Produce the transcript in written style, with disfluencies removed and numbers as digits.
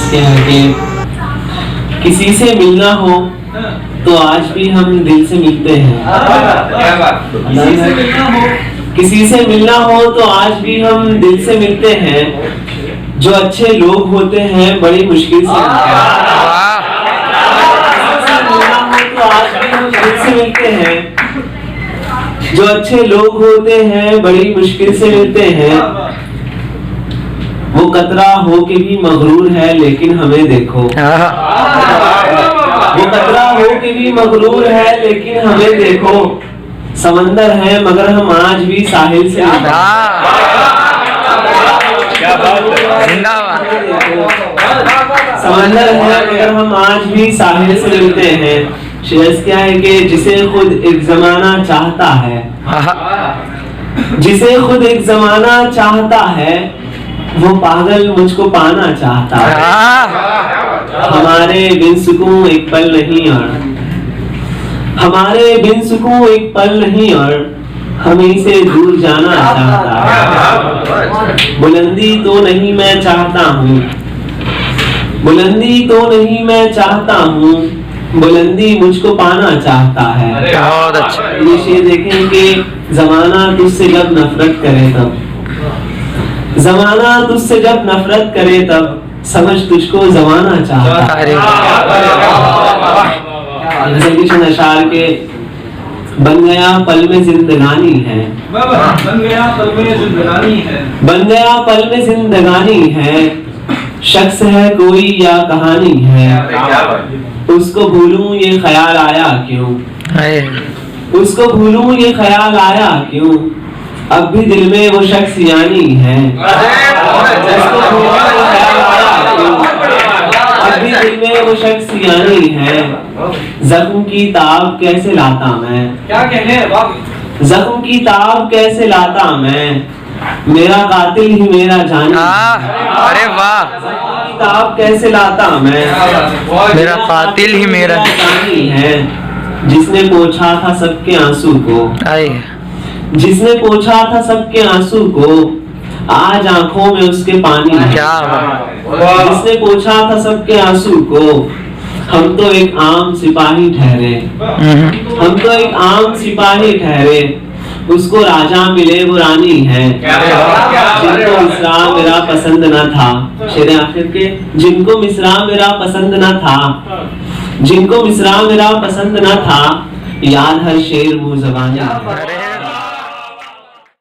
इसके आगे किसी से मिलना हो तो आज भी हम दिल से मिलते हैं। किसी से मिलना हो तो आज भी हम दिल से मिलते हैं। जो अच्छे लोग होते हैं बड़ी मुश्किल से मिलते हैं। तो आज भी हम दिल से मिलते हैं। जो अच्छे लोग होते हैं बड़ी मुश्किल से मिलते हैं। वो कतरा हो के भी मगरूर है लेकिन हमें देखो। वो कतरा हो के भी मगरूर है लेकिन हमें देखो। समंदर है मगर हम आज भी साहिल से समंदर है मगर हम आज भी साहिल से मिलते हैं। शेर क्या है कि जिसे खुद एक जमाना चाहता है, जिसे खुद एक जमाना चाहता है, वो पागल मुझको पाना चाहता है। हमारे बिन सुकून एक पल नहीं और हमारे बिन सुकून एक पल नहीं और हमें से दूर जाना चाहता है। बुलंदी तो नहीं मैं चाहता हूँ, बुलंदी तो नहीं मैं चाहता हूँ, बुलंदी मुझको पाना चाहता है। बहुत अच्छा। ये शेर देखें कि जमाना तुझसे जब नफरत करे तब, जमाना तुझसे जब नफरत करे तब समझ तुझको जमाना चाहता है। अशार के बन गया पल में जिंदगानी है, बन गया पल में जिंदगानी है, बन गया पल में जिंदगानी है। शख्स है कोई या कहानी है, उसको भूलूं ये ख्याल आया क्यों, उसको भूलूं ये ख्याल आया क्यों। अब भी दिल में वो शख्स यानी है, उसको भूलूं ये ख्याल आया क्यों। अब भी दिल में वो शख्स यानी है। जख्म की ताब कैसे लाता मैं, क्या कहने जख्म की ताब कैसे लाता मैं, मेरा कातिल ही मेरा जानी। अरे वाह। ताब कैसे लाता मैं, मेरा कातिल ही मेरा जानी है। जिसने पोंछा था सबके आंसू को, जिसने पोंछा था सबके आंसू को, आज आंखों में उसके पानी है। क्या जिसने पोंछा था सबके आंसू को, हम तो एक आम सिपाही ठहरे, हम तो एक आम सिपाही ठहरे। उसको राजा मिले वो रानी है, जिनको मिसरा मेरा पसंद न था। शेर आखिर के जिनको मिसरा मेरा पसंद न था, जिनको मिसरा मेरा पसंद न था, याद हर शेर मुँह ज़बानी है।